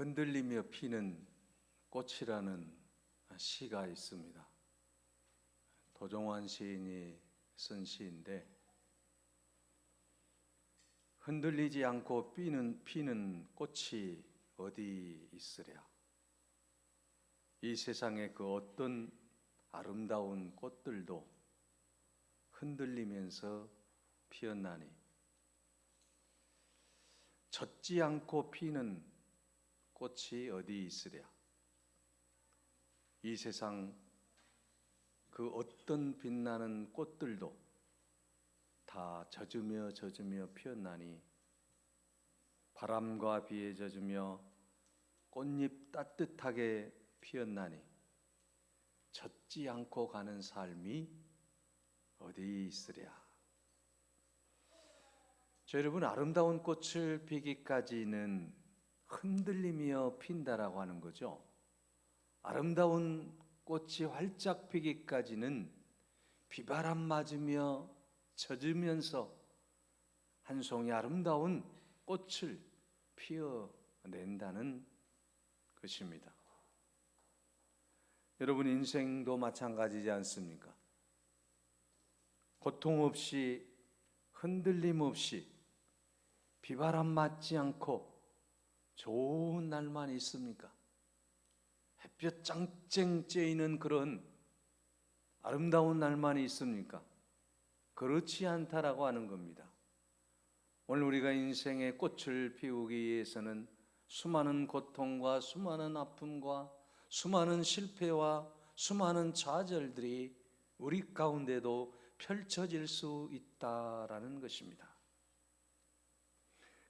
흔들리며 피는 꽃이라는 시가 있습니다. 도종환 시인이 쓴 시인데, 흔들리지 않고 피는 꽃이 어디 있으랴. 이 세상의 그 어떤 아름다운 꽃들도 흔들리면서 피었나니, 젖지 않고 피는 꽃이 어디 있으랴. 이 세상 그 어떤 빛나는 꽃들도 다 젖으며 피었나니, 바람과 비에 젖으며 꽃잎 따뜻하게 피었나니, 젖지 않고 가는 삶이 어디 있으랴. 여러분, 아름다운 꽃을 피기까지는 흔들리며 핀다라고 하는 거죠. 아름다운 꽃이 활짝 피기까지는 비바람 맞으며 젖으면서 한 송이 아름다운 꽃을 피어낸다는 것입니다. 여러분, 인생도 마찬가지지 않습니까? 고통 없이, 흔들림 없이, 비바람 맞지 않고 좋은 날만 있습니까? 햇볕 짱쨍 쬐이는 그런 아름다운 날만 있습니까? 그렇지 않다라고 하는 겁니다. 오늘 우리가 인생의 꽃을 피우기 위해서는 수많은 고통과 수많은 아픔과 수많은 실패와 수많은 좌절들이 우리 가운데도 펼쳐질 수 있다라는 것입니다.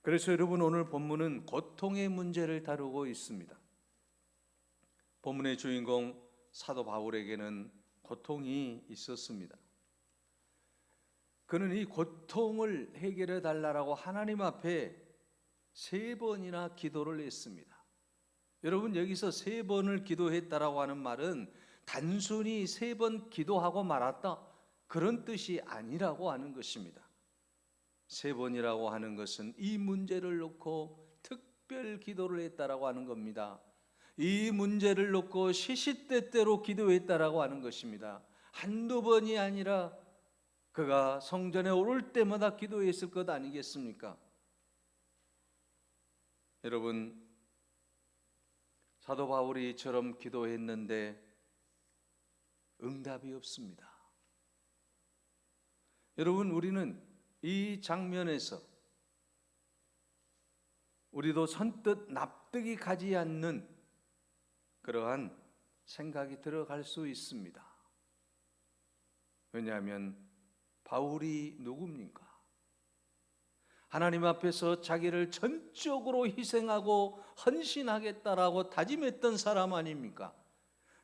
그래서 여러분, 오늘 본문은 고통의 문제를 다루고 있습니다. 본문의 주인공 사도 바울에게는 고통이 있었습니다. 그는 이 고통을 해결해 달라고 하나님 앞에 3번이나 기도를 했습니다. 여러분, 여기서 3번을 기도했다라고 하는 말은 단순히 3번 기도하고 말았다, 그런 뜻이 아니라고 하는 것입니다. 3번이라고 하는 것은 이 문제를 놓고 특별 기도를 했다라고 하는 겁니다. 이 문제를 놓고 시시때때로 기도했다라고 하는 것입니다. 한두 번이 아니라 그가 성전에 오를 때마다 기도했을 것 아니겠습니까? 여러분, 사도 바울이 이처럼 기도했는데 응답이 없습니다. 여러분, 우리는 이 장면에서 우리도 선뜻 납득이 가지 않는 그러한 생각이 들어갈 수 있습니다. 왜냐하면 바울이 누굽니까? 하나님 앞에서 자기를 전적으로 희생하고 헌신하겠다라고 다짐했던 사람 아닙니까?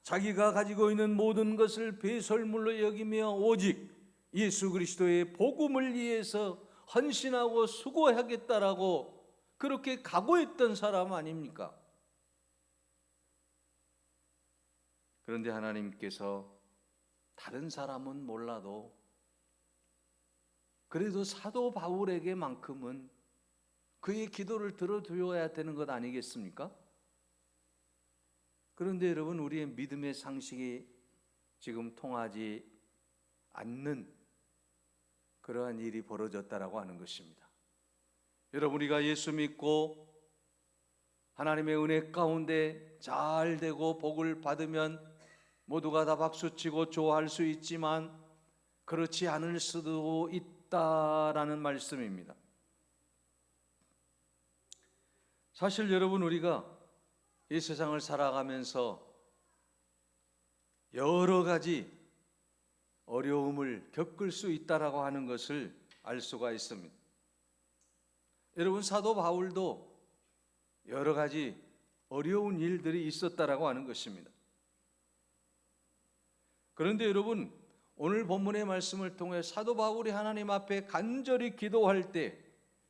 자기가 가지고 있는 모든 것을 배설물로 여기며 오직 예수 그리스도의 복음을 위해서 헌신하고 수고하겠다라고 그렇게 각오했던 사람 아닙니까? 그런데 하나님께서 다른 사람은 몰라도 그래도 사도 바울에게만큼은 그의 기도를 들어줘야 되는 것 아니겠습니까? 그런데 여러분, 우리의 믿음의 상식이 지금 통하지 않는 그러한 일이 벌어졌다라고 하는 것입니다. 여러분, 우리가 예수 믿고 하나님의 은혜 가운데 잘 되고 복을 받으면 모두가 다 박수치고 좋아할 수 있지만 그렇지 않을 수도 있다라는 말씀입니다. 사실 여러분, 우리가 이 세상을 살아가면서 여러 가지 어려움을 겪을 수 있다라고 하는 것을 알 수가 있습니다. 여러분, 사도 바울도 여러 가지 어려운 일들이 있었다라고 하는 것입니다. 그런데 여러분, 오늘 본문의 말씀을 통해 사도 바울이 하나님 앞에 간절히 기도할 때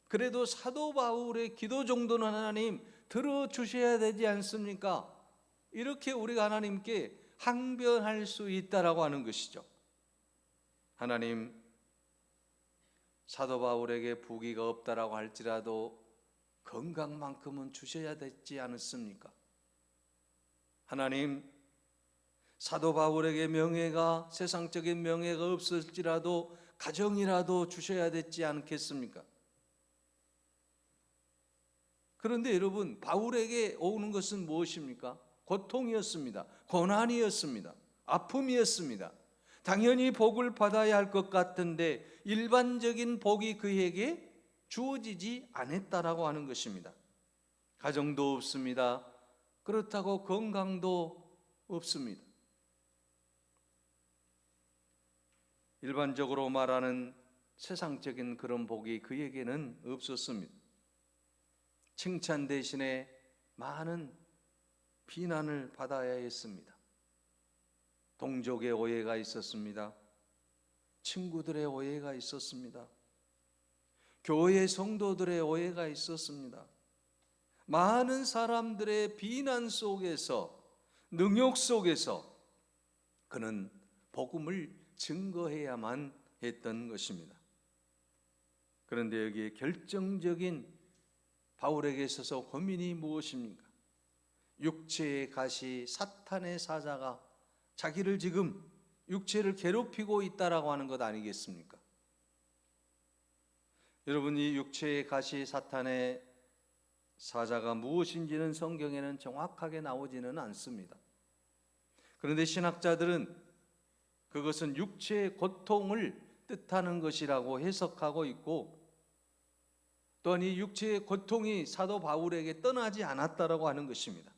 그래도 사도 바울의 기도 정도는 하나님 들어주셔야 되지 않습니까? 이렇게 우리가 하나님께 항변할 수 있다라고 하는 것이죠. 하나님, 사도 바울에게 부귀가 없다라고 할지라도 건강만큼은 주셔야 되지 않았습니까? 하나님, 사도 바울에게 명예가, 세상적인 명예가 없을지라도 가정이라도 주셔야 되지 않겠습니까? 그런데 여러분, 바울에게 오는 것은 무엇입니까? 고통이었습니다. 고난이었습니다. 아픔이었습니다. 당연히 복을 받아야 할 것 같은데 일반적인 복이 그에게 주어지지 않았다라고 하는 것입니다. 가정도 없습니다. 그렇다고 건강도 없습니다. 일반적으로 말하는 세상적인 그런 복이 그에게는 없었습니다. 칭찬 대신에 많은 비난을 받아야 했습니다. 동족의 오해가 있었습니다. 친구들의 오해가 있었습니다. 교회 성도들의 오해가 있었습니다. 많은 사람들의 비난 속에서, 능욕 속에서 그는 복음을 증거해야만 했던 것입니다. 그런데 여기에 결정적인 바울에게 있어서 고민이 무엇입니까? 육체의 가시, 사탄의 사자가 자기를 지금 육체를 괴롭히고 있다라고 하는 것 아니겠습니까? 여러분, 이 육체의 가시, 사탄의 사자가 무엇인지는 성경에는 정확하게 나오지는 않습니다. 그런데 신학자들은 그것은 육체의 고통을 뜻하는 것이라고 해석하고 있고, 또한 이 육체의 고통이 사도 바울에게 떠나지 않았다라고 하는 것입니다.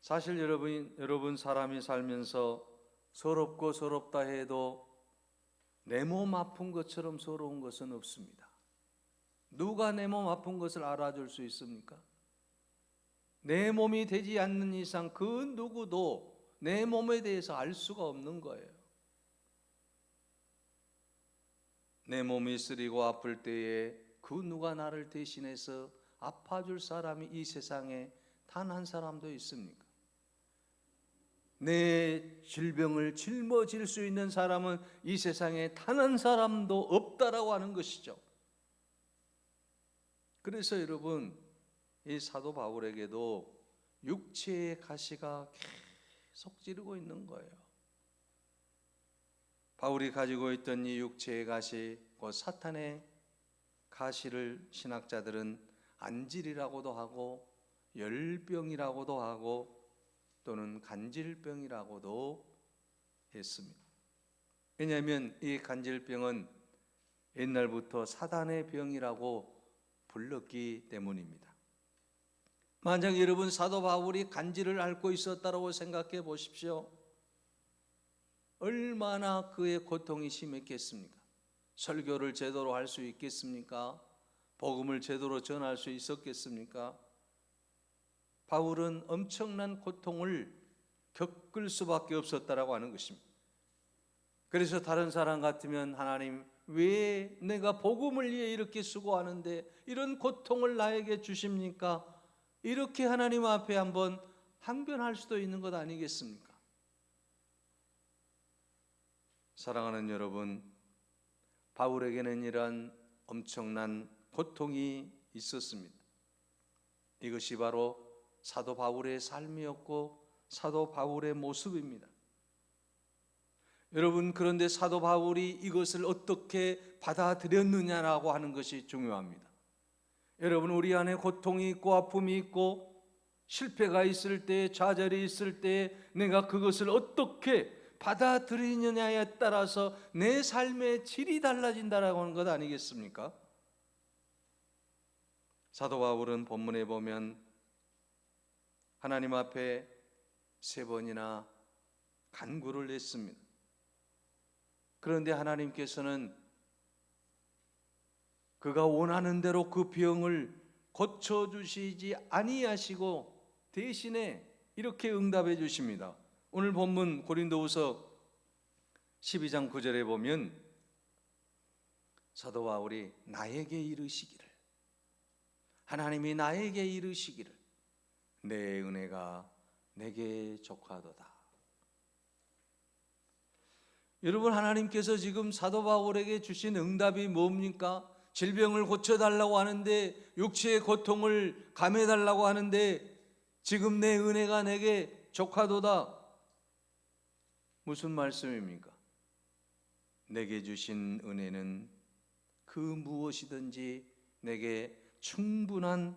사실 여러분 사람이 살면서 서럽고 서럽다 해도 내 몸 아픈 것처럼 서러운 것은 없습니다. 누가 내 몸 아픈 것을 알아줄 수 있습니까? 내 몸이 되지 않는 이상 그 누구도 내 몸에 대해서 알 수가 없는 거예요. 내 몸이 쓰리고 아플 때에 그 누가 나를 대신해서 아파줄 사람이 이 세상에 단 한 사람도 있습니까? 내 질병을 짊어질 수 있는 사람은 이 세상에 단 한 사람도 없다라고 하는 것이죠. 그래서 여러분, 이 사도 바울에게도 육체의 가시가 계속 찌르고 있는 거예요. 바울이 가지고 있던 이 육체의 가시, 그 사탄의 가시를 신학자들은 안질이라고도 하고 열병이라고도 하고 또는 간질병이라고도 했습니다. 왜냐하면 이 간질병은 옛날부터 사단의 병이라고 불렀기 때문입니다. 만약 여러분 사도 바울이 간질을 앓고 있었다고 생각해 보십시오. 얼마나 그의 고통이 심했겠습니까? 설교를 제대로 할 수 있겠습니까? 복음을 제대로 전할 수 있었겠습니까? 바울은 엄청난 고통을 겪을 수밖에 없었다라고 하는 것입니다. 그래서 다른 사람 같으면 하나님, 왜 내가 복음을 위해 이렇게 수고하는데 이런 고통을 나에게 주십니까? 이렇게 하나님 앞에 한번 항변할 수도 있는 것 아니겠습니까? 사랑하는 여러분, 바울에게는 이런 엄청난 고통이 있었습니다. 이것이 바로 사도 바울의 삶이었고 사도 바울의 모습입니다. 여러분, 그런데 사도 바울이 이것을 어떻게 받아들였느냐라고 하는 것이 중요합니다. 여러분, 우리 안에 고통이 있고 아픔이 있고 실패가 있을 때, 좌절이 있을 때 내가 그것을 어떻게 받아들이느냐에 따라서 내 삶의 질이 달라진다라고 하는 것 아니겠습니까? 사도 바울은 본문에 보면 하나님 앞에 3번이나 간구를 했습니다. 그런데 하나님께서는 그가 원하는 대로 그 병을 고쳐주시지 아니하시고 대신에 이렇게 응답해 주십니다. 오늘 본문 고린도후서 12장 9절에 보면 사도 바울이 나에게 이르시기를, 하나님이 나에게 이르시기를 내 은혜가 내게 족하도다. 여러분, 하나님께서 지금 사도 바울에게 주신 응답이 뭡니까? 질병을 고쳐달라고 하는데, 육체의 고통을 감해달라고 하는데, 지금 내 은혜가 내게 족하도다. 무슨 말씀입니까? 내게 주신 은혜는 그 무엇이든지 내게 충분한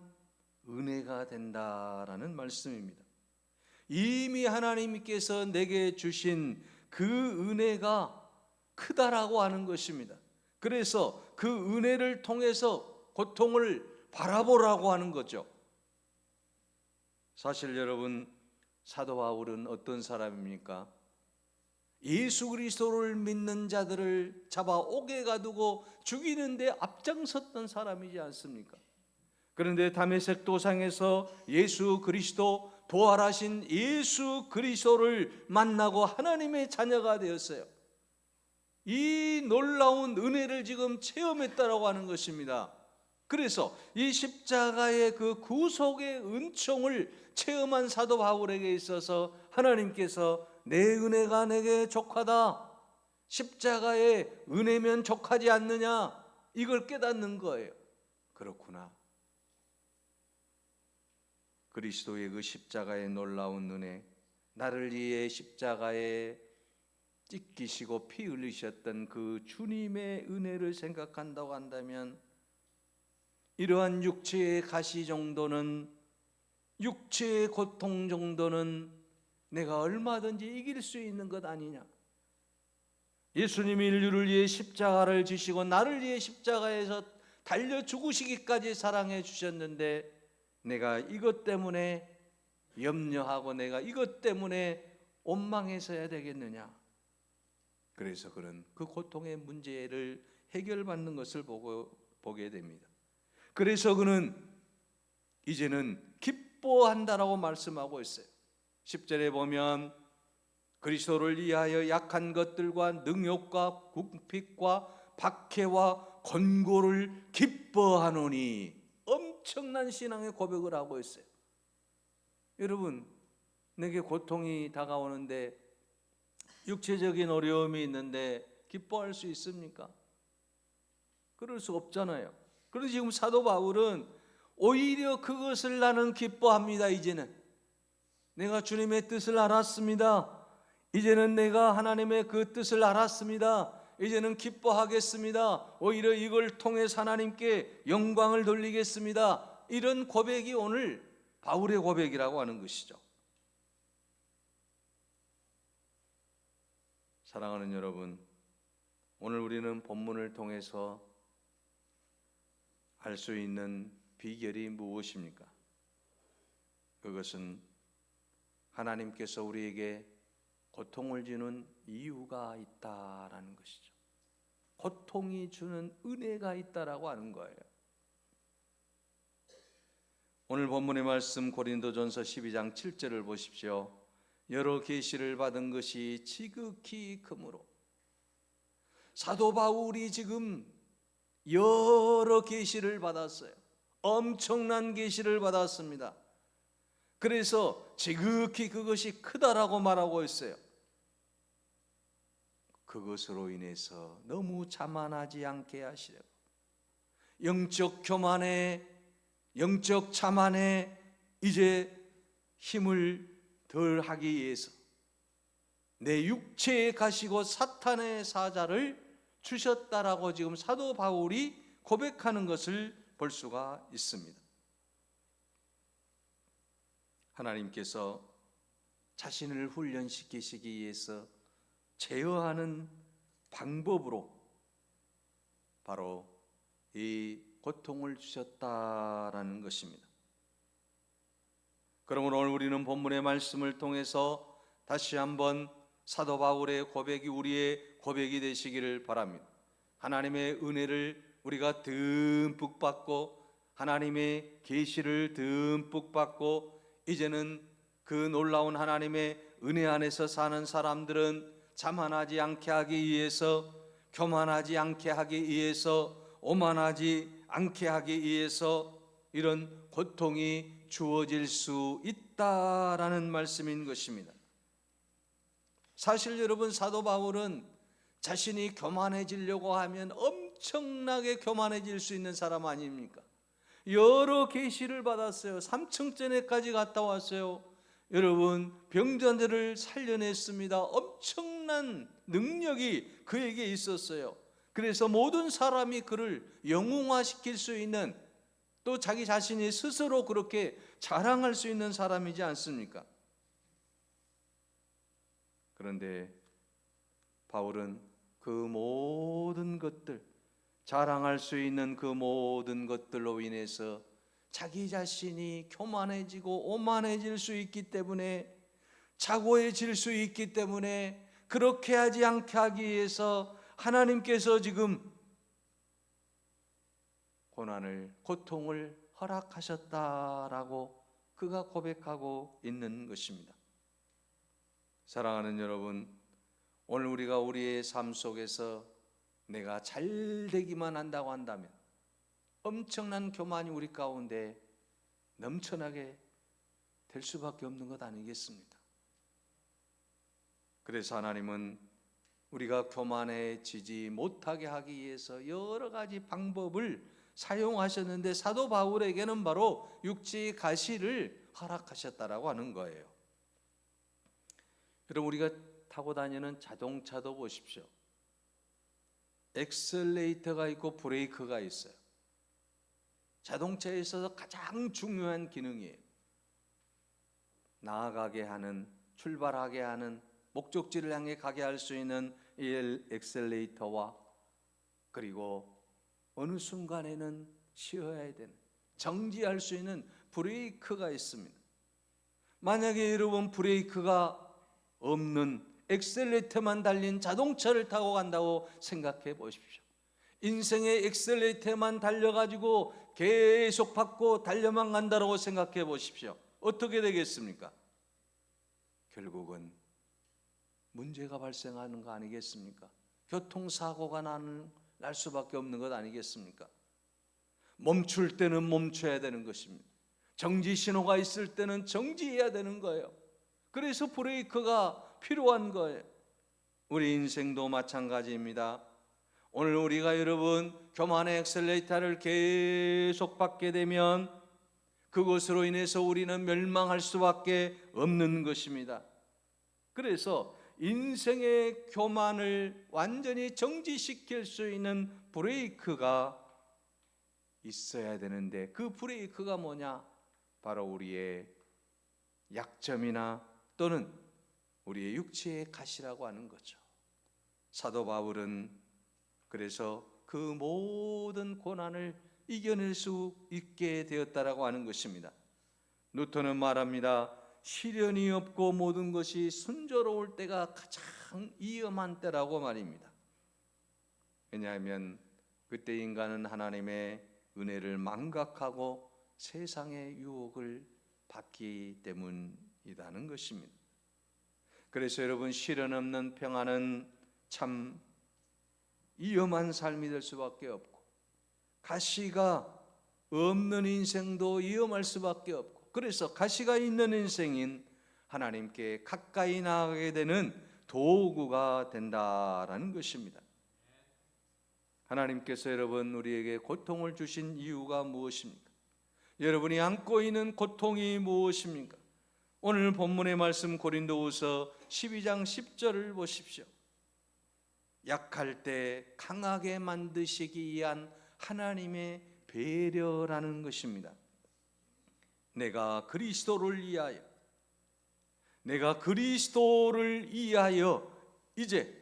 은혜가 된다라는 말씀입니다. 이미 하나님께서 내게 주신 그 은혜가 크다라고 하는 것입니다. 그래서 그 은혜를 통해서 고통을 바라보라고 하는 거죠. 사실 여러분, 사도 바울은 어떤 사람입니까? 예수 그리스도를 믿는 자들을 잡아 옥에 가두고 죽이는데 앞장섰던 사람이지 않습니까? 그런데 다메섹 도상에서 예수 그리스도, 부활하신 예수 그리스도를 만나고 하나님의 자녀가 되었어요. 이 놀라운 은혜를 지금 체험했다라고 하는 것입니다. 그래서 이 십자가의 그 구속의 은총을 체험한 사도 바울에게 있어서 하나님께서 내 은혜가 내게 족하다, 십자가의 은혜면 족하지 않느냐, 이걸 깨닫는 거예요. 그렇구나. 그리스도의 그 십자가의 놀라운 은혜, 나를 위해 십자가에 찢기시고 피 흘리셨던 그 주님의 은혜를 생각한다고 한다면, 이러한 육체의 가시 정도는, 육체의 고통 정도는 내가 얼마든지 이길 수 있는 것 아니냐. 예수님이 인류를 위해 십자가를 지시고 나를 위해 십자가에서 달려 죽으시기까지 사랑해 주셨는데, 내가 이것 때문에 염려하고 내가 이것 때문에 원망해서야 되겠느냐. 그래서 그는 그 고통의 문제를 해결받는 것을 보게 됩니다. 그래서 그는 이제는 기뻐한다라고 말씀하고 있어요. 10절에 보면 그리스도를 위하여 약한 것들과 능욕과 궁핍과 박해와 권고를 기뻐하노니, 엄청난 신앙의 고백을 하고 있어요. 여러분, 내게 고통이 다가오는데, 육체적인 어려움이 있는데 기뻐할 수 있습니까? 그럴 수 없잖아요. 그래서 지금 사도 바울은 오히려 그것을 나는 기뻐합니다. 이제는 내가 주님의 뜻을 알았습니다. 이제는 내가 하나님의 그 뜻을 알았습니다. 이제는 기뻐하겠습니다. 오히려 이걸 통해서 하나님께 영광을 돌리겠습니다. 이런 고백이 오늘 바울의 고백이라고 하는 것이죠. 사랑하는 여러분, 오늘 우리는 본문을 통해서 알 수 있는 비결이 무엇입니까? 그것은 하나님께서 우리에게 고통을 주는 이유가 있다라는 것이죠. 고통이 주는 은혜가 있다라고 하는 거예요. 오늘 본문의 말씀 고린도전서 12장 7절을 보십시오. 여러 계시를 받은 것이 지극히 크므로. 사도 바울이 지금 여러 계시를 받았어요. 엄청난 계시를 받았습니다. 그래서 지극히 그것이 크다라고 말하고 있어요. 그것으로 인해서 너무 자만하지 않게 하시려고, 영적 교만에, 영적 자만에 이제 힘을 덜 하기 위해서 내 육체에 가시고 사탄의 사자를 주셨다라고 지금 사도 바울이 고백하는 것을 볼 수가 있습니다. 하나님께서 자신을 훈련시키시기 위해서 제어하는 방법으로 바로 이 고통을 주셨다라는 것입니다. 그러므로 오늘 우리는 본문의 말씀을 통해서 다시 한번 사도 바울의 고백이 우리의 고백이 되시기를 바랍니다. 하나님의 은혜를 우리가 듬뿍 받고, 하나님의 계시를 듬뿍 받고, 이제는 그 놀라운 하나님의 은혜 안에서 사는 사람들은 자만하지 않게 하기 위해서, 교만하지 않게 하기 위해서, 오만하지 않게 하기 위해서 이런 고통이 주어질 수 있다라는 말씀인 것입니다. 사실 여러분, 사도 바울은 자신이 교만해지려고 하면 엄청나게 교만해질 수 있는 사람 아닙니까? 여러 계시를 받았어요. 3층전에까지 갔다 왔어요. 여러분, 병자들을 살려냈습니다. 엄청난 능력이 그에게 있었어요. 그래서 모든 사람이 그를 영웅화시킬 수 있는, 또 자기 자신이 스스로 그렇게 자랑할 수 있는 사람이지 않습니까? 그런데 바울은 그 모든 것들, 자랑할 수 있는 그 모든 것들로 인해서 자기 자신이 교만해지고 오만해질 수 있기 때문에, 자고해질 수 있기 때문에, 그렇게 하지 않게 하기 위해서 하나님께서 지금 고난을, 고통을 허락하셨다라고 그가 고백하고 있는 것입니다. 사랑하는 여러분, 오늘 우리가 우리의 삶 속에서 내가 잘 되기만 한다고 한다면 엄청난 교만이 우리 가운데 넘쳐나게 될 수밖에 없는 것 아니겠습니까? 그래서 하나님은 우리가 교만해지지 못하게 하기 위해서 여러 가지 방법을 사용하셨는데, 사도 바울에게는 바로 육지의 가시를 허락하셨다라고 하는 거예요. 여러분, 우리가 타고 다니는 자동차도 보십시오. 엑셀레이터가 있고 브레이크가 있어요. 자동차에 있어서 가장 중요한 기능이에요. 나아가게 하는, 출발하게 하는, 목적지를 향해 가게 할 수 있는 이 엑셀레이터와, 그리고 어느 순간에는 쉬어야 되는, 정지할 수 있는 브레이크가 있습니다. 만약에 여러분 브레이크가 없는 엑셀레이터만 달린 자동차를 타고 간다고 생각해 보십시오. 인생의 엑셀레이터만 달려가지고 계속 밟고 달려만 간다고 생각해 보십시오. 어떻게 되겠습니까? 결국은 문제가 발생하는 거 아니겠습니까? 교통사고가 날 수밖에 없는 것 아니겠습니까? 멈출 때는 멈춰야 되는 것입니다. 정지 신호가 있을 때는 정지해야 되는 거예요. 그래서 브레이크가 필요한 거예요. 우리 인생도 마찬가지입니다. 오늘 우리가 여러분 교만의 엑셀레이터를 계속 밟게 되면 그것으로 인해서 우리는 멸망할 수밖에 없는 것입니다. 그래서 인생의 교만을 완전히 정지시킬 수 있는 브레이크가 있어야 되는데, 그 브레이크가 뭐냐? 바로 우리의 약점이나 또는 우리의 육체의 가시라고 하는 거죠. 사도 바울은 그래서 그 모든 고난을 이겨낼 수 있게 되었다라고 하는 것입니다. 누터는 말합니다. 시련이 없고 모든 것이 순조로울 때가 가장 위험한 때라고 말입니다. 왜냐하면 그때 인간은 하나님의 은혜를 망각하고 세상의 유혹을 받기 때문이라는 것입니다. 그래서 여러분, 시련 없는 평안은 참 위험한 삶이 될 수밖에 없고, 가시가 없는 인생도 위험할 수밖에 없고, 그래서 가시가 있는 인생인 하나님께 가까이 나가게 되는 도구가 된다라는 것입니다. 하나님께서 여러분 우리에게 고통을 주신 이유가 무엇입니까? 여러분이 안고 있는 고통이 무엇입니까? 오늘 본문의 말씀 고린도후서 12장 10절을 보십시오. 약할 때 강하게 만드시기 위한 하나님의 배려라는 것입니다. 내가 그리스도를 위하여 이제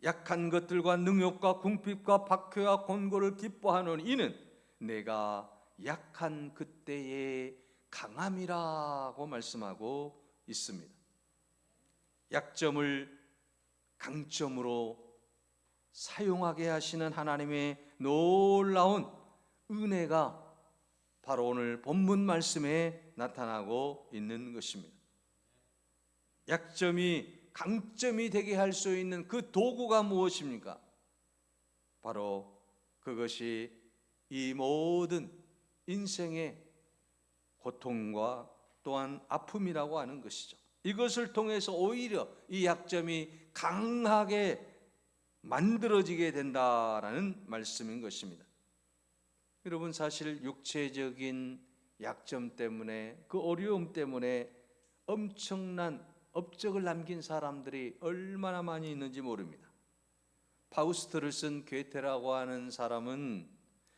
약한 것들과 능욕과 궁핍과 박해와 곤고를 기뻐하는 이는 내가 약한 그때의 강함이라고 말씀하고 있습니다. 약점을 강점으로 사용하게 하시는 하나님의 놀라운 은혜가 바로 오늘 본문 말씀에 나타나고 있는 것입니다. 약점이 강점이 되게 할 수 있는 그 도구가 무엇입니까? 바로 그것이 이 모든 인생의 고통과 또한 아픔이라고 하는 것이죠. 이것을 통해서 오히려 이 약점이 강하게 만들어지게 된다라는 말씀인 것입니다. 여러분, 사실 육체적인 약점 때문에, 그 어려움 때문에 엄청난 업적을 남긴 사람들이 얼마나 많이 있는지 모릅니다. 파우스트를 쓴 괴테라고 하는 사람은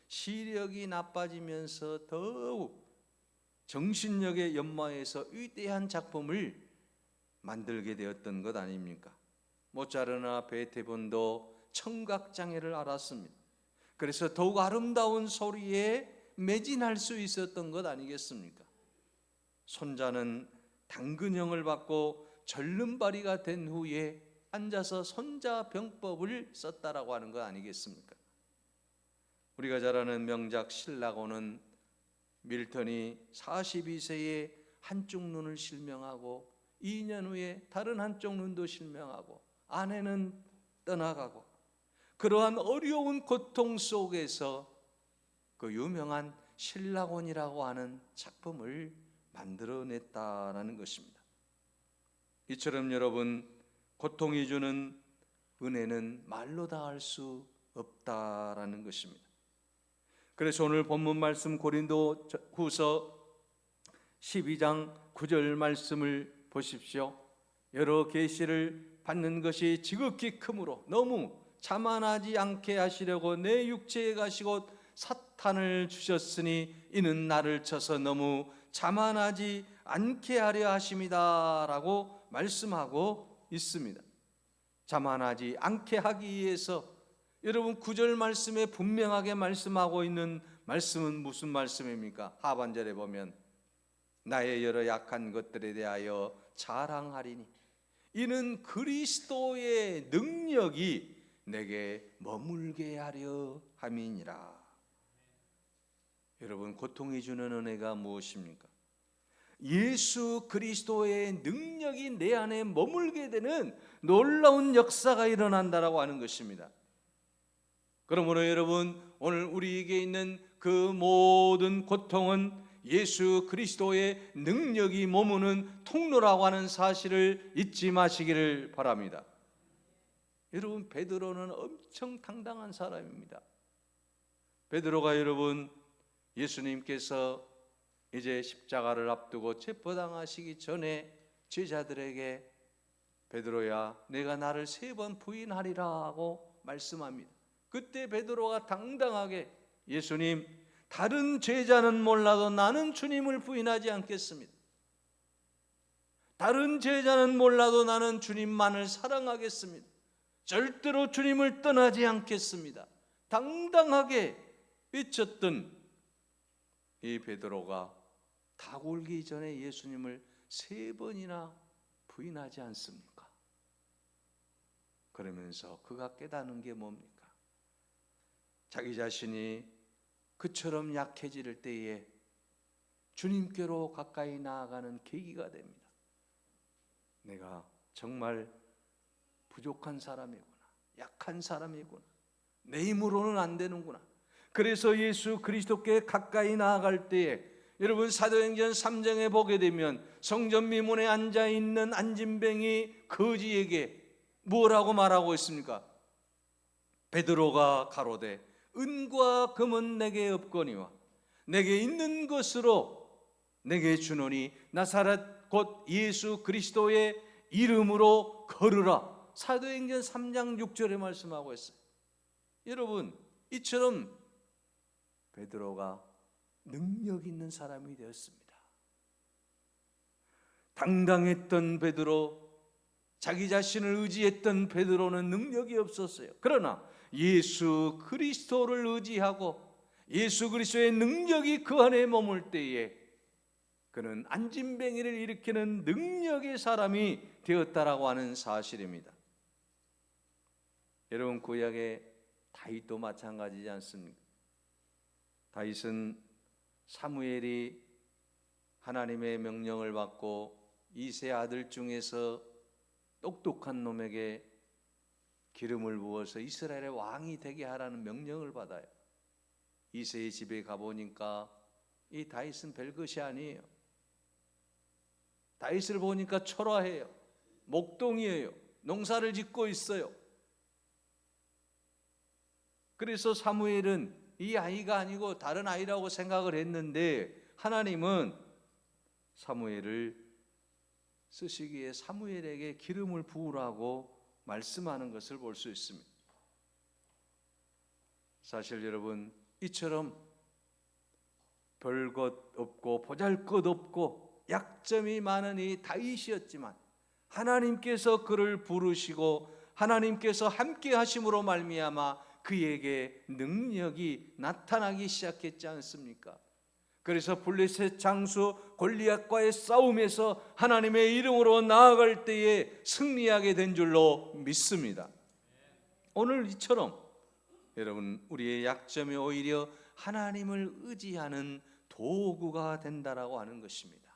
시력이 나빠지면서 더욱 정신력에 연마해서 위대한 작품을 만들게 되었던 것 아닙니까? 모차르트나 베토벤도 청각장애를 앓았습니다. 그래서 더욱 아름다운 소리에 매진할 수 있었던 것 아니겠습니까? 손자는 당근형을 받고 절름발이가 된 후에 앉아서 손자병법을 썼다라고 하는 것 아니겠습니까? 우리가 잘 아는 명작 실라고는 밀턴이 42세에 한쪽 눈을 실명하고 2년 후에 다른 한쪽 눈도 실명하고 아내는 떠나가고 그러한 어려운 고통 속에서 그 유명한 실라곤이라고 하는 작품을 만들어냈다라는 것입니다. 이처럼 여러분, 고통이 주는 은혜는 말로 다 할 수 없다라는 것입니다. 그래서 오늘 본문 말씀 고린도후서 12장 9절 말씀을 보십시오. 여러 계시를 받는 것이 지극히 크므로 너무 자만하지 않게 하시려고 내 육체에 가시고 사탄을 주셨으니 이는 나를 쳐서 너무 자만하지 않게 하려 하심이다 라고 말씀하고 있습니다. 자만하지 않게 하기 위해서 여러분 9절 말씀에 분명하게 말씀하고 있는 말씀은 무슨 말씀입니까? 하반절에 보면 나의 여러 약한 것들에 대하여 자랑하리니 이는 그리스도의 능력이 내게 머물게 하려 함이니라. 여러분, 고통이 주는 은혜가 무엇입니까? 예수 그리스도의 능력이 내 안에 머물게 되는 놀라운 역사가 일어난다라고 하는 것입니다. 그러므로 여러분, 오늘 우리에게 있는 그 모든 고통은 예수 그리스도의 능력이 머무는 통로라고 하는 사실을 잊지 마시기를 바랍니다. 여러분, 베드로는 엄청 당당한 사람입니다. 베드로가 여러분, 예수님께서 이제 십자가를 앞두고 체포당하시기 전에 제자들에게 베드로야, 내가 나를 3번 부인하리라 하고 말씀합니다. 그때 베드로가 당당하게 예수님, 다른 제자는 몰라도 나는 주님을 부인하지 않겠습니다. 다른 제자는 몰라도 나는 주님만을 사랑하겠습니다. 절대로 주님을 떠나지 않겠습니다. 당당하게 외쳤던 이 베드로가 닭 울기 전에 예수님을 3번이나 부인하지 않습니까? 그러면서 그가 깨닫는 게 뭡니까? 자기 자신이 그처럼 약해질 때에 주님께로 가까이 나아가는 계기가 됩니다. 내가 정말 부족한 사람이구나, 약한 사람이구나, 내 힘으로는 안 되는구나. 그래서 예수 그리스도께 가까이 나아갈 때에 여러분, 사도행전 3장에 보게 되면 성전 미문에 앉아있는 안진뱅이 거지에게 뭐라고 말하고 있습니까? 베드로가 가로되 은과 금은 내게 없거니와 내게 있는 것으로 내게 주노니 나사렛 곧 예수 그리스도의 이름으로 걸으라. 사도행전 3장 6절에 말씀하고 있어요. 여러분, 이처럼 베드로가 능력 있는 사람이 되었습니다. 당당했던 베드로, 자기 자신을 의지했던 베드로는 능력이 없었어요. 그러나 예수 그리스도를 의지하고 예수 그리스도의 능력이 그 안에 머물 때에 그는 안진뱅이를 일으키는 능력의 사람이 되었다라고 하는 사실입니다. 여러분, 구약의 다윗도 마찬가지지 않습니까? 다윗은 사무엘이 하나님의 명령을 받고 이세 아들 중에서 똑똑한 놈에게 기름을 부어서 이스라엘의 왕이 되게 하라는 명령을 받아요. 이세의 집에 가보니까 이 다윗은 별것이 아니에요. 다윗을 보니까 초라해요. 목동이에요. 농사를 짓고 있어요. 그래서 사무엘은 이 아이가 아니고 다른 아이라고 생각을 했는데 하나님은 사무엘을 쓰시기에 사무엘에게 기름을 부으라고 말씀하는 것을 볼 수 있습니다. 사실 여러분, 이처럼 별것 없고 보잘것 없고 약점이 많은 이 다윗이었지만 하나님께서 그를 부르시고 하나님께서 함께 하심으로 말미암아 그에게 능력이 나타나기 시작했지 않습니까? 그래서 블레셋 장수 골리앗과의 싸움에서 하나님의 이름으로 나아갈 때에 승리하게 된 줄로 믿습니다. 오늘 이처럼 여러분, 우리의 약점이 오히려 하나님을 의지하는 도구가 된다라고 하는 것입니다.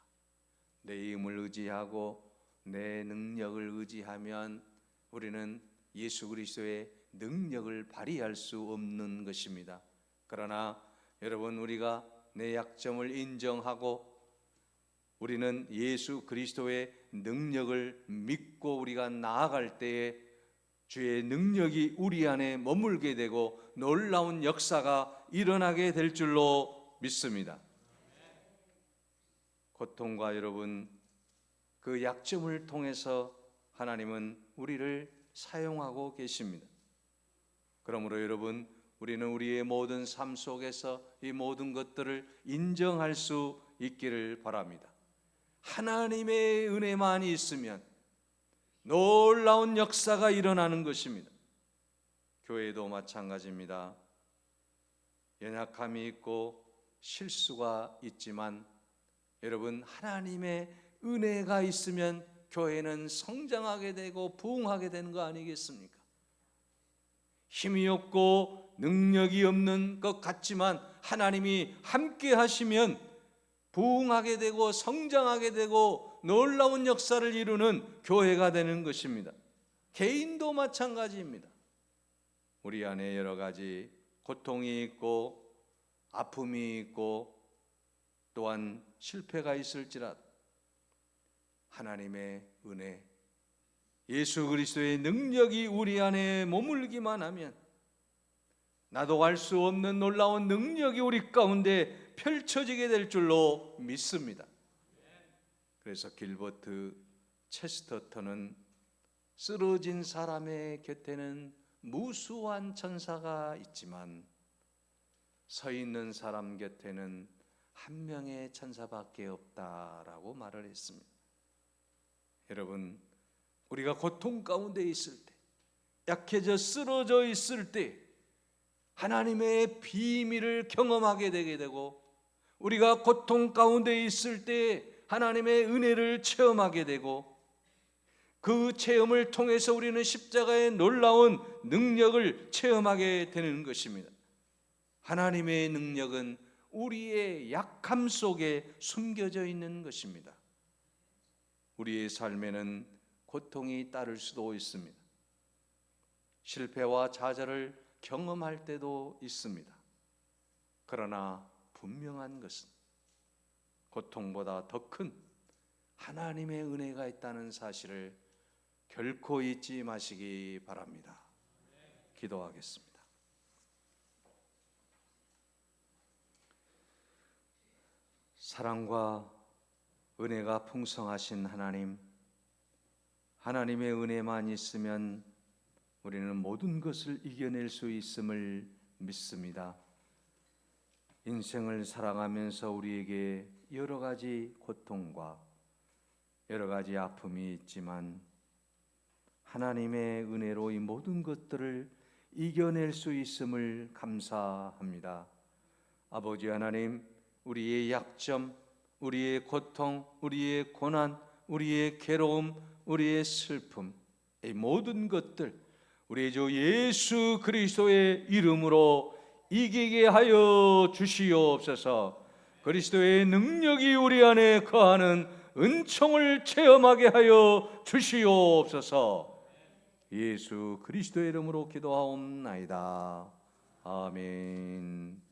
내 힘을 의지하고 내 능력을 의지하면 우리는 예수 그리스도의 능력을 발휘할 수 없는 것입니다. 그러나 여러분, 우리가 내 약점을 인정하고 우리는 예수 그리스도의 능력을 믿고 우리가 나아갈 때에 주의 능력이 우리 안에 머물게 되고 놀라운 역사가 일어나게 될 줄로 믿습니다. 고통과 여러분, 그 약점을 통해서 하나님은 우리를 사용하고 계십니다. 그러므로 여러분, 우리는 우리의 모든 삶 속에서 이 모든 것들을 인정할 수 있기를 바랍니다. 하나님의 은혜만 있으면 놀라운 역사가 일어나는 것입니다. 교회도 마찬가지입니다. 연약함이 있고 실수가 있지만 여러분, 하나님의 은혜가 있으면 교회는 성장하게 되고 부흥하게 되는 거 아니겠습니까? 힘이 없고 능력이 없는 것 같지만 하나님이 함께 하시면 부흥하게 되고 성장하게 되고 놀라운 역사를 이루는 교회가 되는 것입니다. 개인도 마찬가지입니다. 우리 안에 여러 가지 고통이 있고 아픔이 있고 또한 실패가 있을지라도 하나님의 은혜, 예수 그리스도의 능력이 우리 안에 머물기만 하면 나도 알 수 없는 놀라운 능력이 우리 가운데 펼쳐지게 될 줄로 믿습니다. 그래서 길버트 체스터턴은 쓰러진 사람의 곁에는 무수한 천사가 있지만 서 있는 사람 곁에는 한 명의 천사밖에 없다라고 말을 했습니다. 여러분, 우리가 고통 가운데 있을 때, 약해져 쓰러져 있을 때 하나님의 비밀을 경험하게 되게 되고, 우리가 고통 가운데 있을 때 하나님의 은혜를 체험하게 되고, 그 체험을 통해서 우리는 십자가의 놀라운 능력을 체험하게 되는 것입니다. 하나님의 능력은 우리의 약함 속에 숨겨져 있는 것입니다. 우리의 삶에는 고통이 따를 수도 있습니다. 실패와 좌절을 경험할 때도 있습니다. 그러나 분명한 것은 고통보다 더 큰 하나님의 은혜가 있다는 사실을 결코 잊지 마시기 바랍니다. 기도하겠습니다. 사랑과 은혜가 풍성하신 하나님, 하나님의 은혜만 있으면 우리는 모든 것을 이겨낼 수 있음을 믿습니다. 인생을 살아가면서 우리에게 여러 가지 고통과 여러 가지 아픔이 있지만 하나님의 은혜로 이 모든 것들을 이겨낼 수 있음을 감사합니다. 아버지 하나님, 우리의 약점, 우리의 고통, 우리의 고난, 우리의 괴로움, 우리의 슬픔, 이 모든 것들 우리 주 예수 그리스도의 이름으로 이기게 하여 주시옵소서. 그리스도의 능력이 우리 안에 거하는 은총을 체험하게 하여 주시옵소서. 예수 그리스도의 이름으로 기도하옵나이다. 아멘.